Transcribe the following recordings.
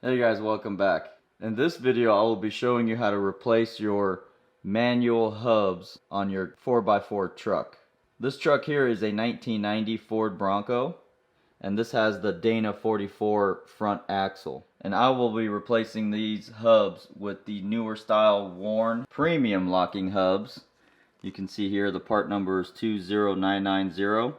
Hey guys, welcome back. In this video I will be showing you how to replace your manual hubs on your 4x4 truck. This truck here is a 1990 Ford Bronco, and this has the Dana 44 front axle. And I will be replacing these hubs with the newer style worn premium locking hubs. You can see here the part number is 20990,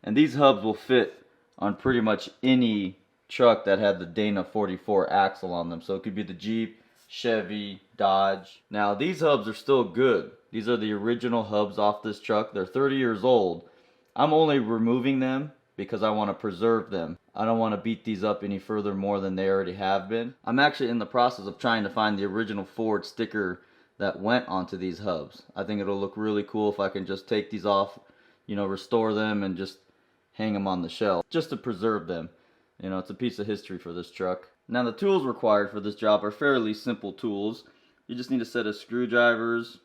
and these hubs will fit on pretty much any truck that had the Dana 44 axle on them. So it could be the Jeep, Chevy, Dodge. Now these hubs are still good. These are the original hubs off this truck. They're 30 years old. I'm only removing them because I want to preserve them. I don't want to beat these up any further more than they already have been. I'm actually in the process of trying to find the original Ford sticker that went onto these hubs. I think it'll look really cool if I can just take these off, restore them and just hang them on the shelf just to preserve them. It's a piece of history for this truck. Now the tools required for this job are fairly simple tools. You just need a set of screwdrivers,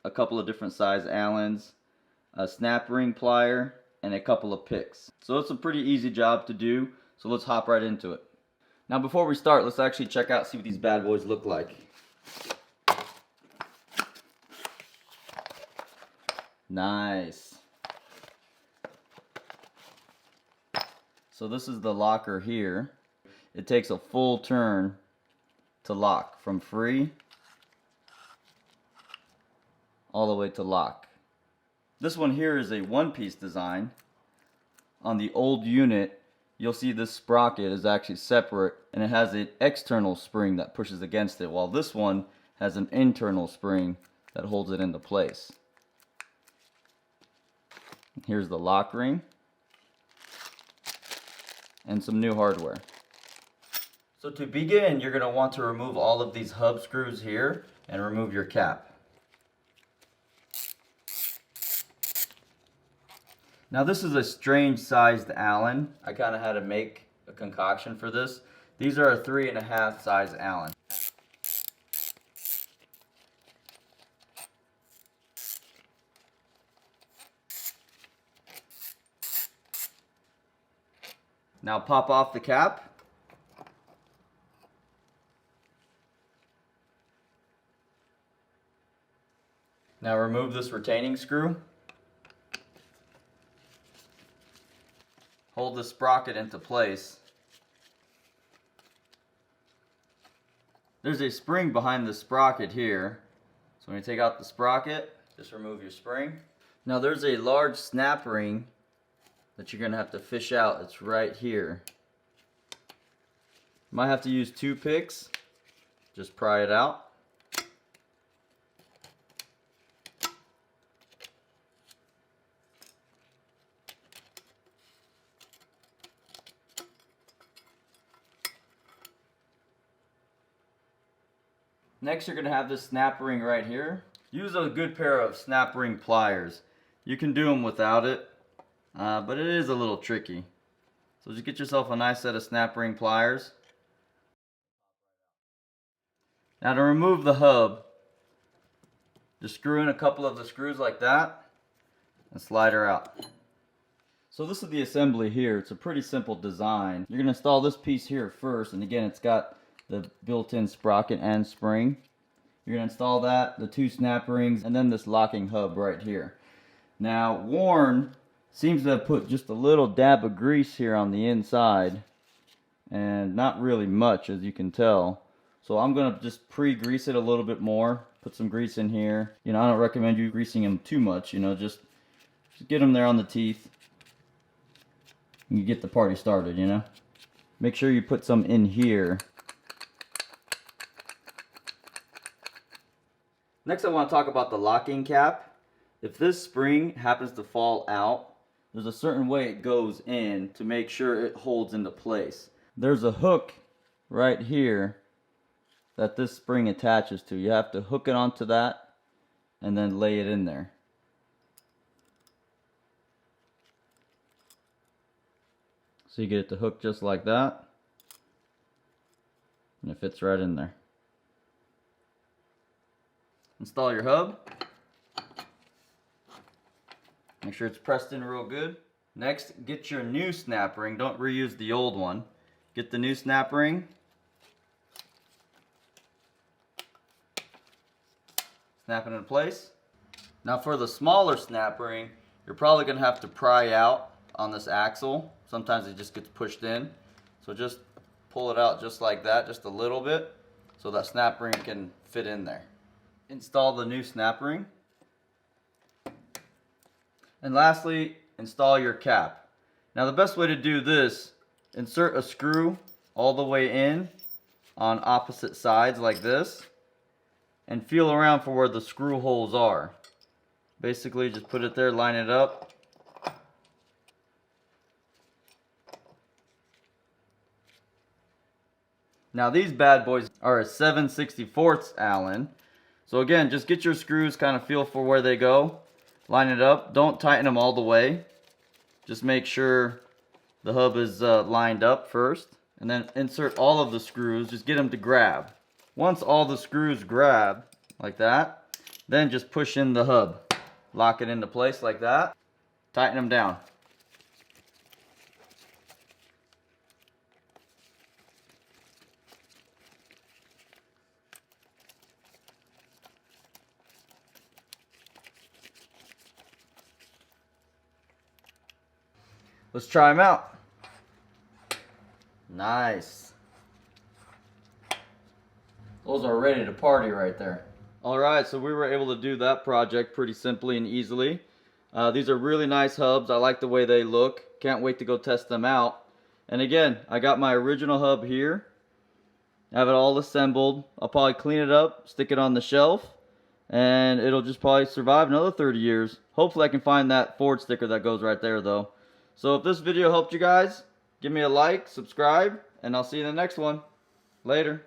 a couple of different size Allens, a snap ring plier, and a couple of picks. So it's a pretty easy job to do, so let's hop right into it. Now before we start, let's actually check out, see what these bad boys look like. Nice. So this is the locker here. It takes a full turn to lock, from free all the way to lock. This one here is a one-piece design. On the old unit, you'll see this sprocket is actually separate, and it has an external spring that pushes against it, while this one has an internal spring that holds it into place. Here's the lock ring and some new hardware. So to begin, you're going to want to remove all of these hub screws here and remove your cap. Now this is a strange sized Allen. I kind of had to make a concoction for this. These are a 3.5 size Allen. Now pop off the cap. Now remove this retaining screw. Hold the sprocket into place. There's a spring behind the sprocket here. So when you take out the sprocket, just remove your spring. Now there's a large snap ring that you're going to have to fish out. It's right here. Might have to use 2 picks. Just pry it out. Next, you're going to have this snap ring right here. Use a good pair of snap ring pliers. You can do them without it, but it is a little tricky. So just get yourself a nice set of snap ring pliers. Now to remove the hub, just screw in a couple of the screws like that and slide her out. So this is the assembly here. It's a pretty simple design. You're going to install this piece here first, and again it's got the built-in sprocket and spring. You're going to install that, the 2 snap rings, and then this locking hub right here. Now Warren seems to have put just a little dab of grease here on the inside, and not really much, as you can tell. So I'm going to just pre-grease it a little bit more, put some grease in here. I don't recommend you greasing them too much, just get them there on the teeth. And you get the party started, Make sure you put some in here. Next I want to talk about the locking cap. If this spring happens to fall out, there's a certain way it goes in to make sure it holds into place. There's a hook right here that this spring attaches to. You have to hook it onto that and then lay it in there. So you get it to hook just like that, and it fits right in there. Install your hub. Make sure it's pressed in real good. Next, get your new snap ring. Don't reuse the old one. Get the new snap ring. Snap it into place. Now for the smaller snap ring, you're probably going to have to pry out on this axle. Sometimes it just gets pushed in. So just pull it out just like that, just a little bit, so that snap ring can fit in there. Install the new snap ring. And lastly, install your cap. Now the best way to do this, insert a screw all the way in on opposite sides like this, and feel around for where the screw holes are. Basically just put it there, line it up. Now these bad boys are a 7/64 Allen. So again, just get your screws, kind of feel for where they go. Line it up. Don't tighten them all the way. Just make sure the hub is lined up first. And then insert all of the screws. Just get them to grab. Once all the screws grab, like that, then just push in the hub. Lock it into place like that. Tighten them down. Let's try them out. Nice. Those are ready to party right there. Alright, so we were able to do that project pretty simply and easily. These are really nice hubs. I like the way they look. Can't wait to go test them out. And again, I got my original hub here. I have it all assembled. I'll probably clean it up, stick it on the shelf, and it'll just probably survive another 30 years. Hopefully I can find that Ford sticker that goes right there though. So if this video helped you guys, give me a like, subscribe, and I'll see you in the next one. Later.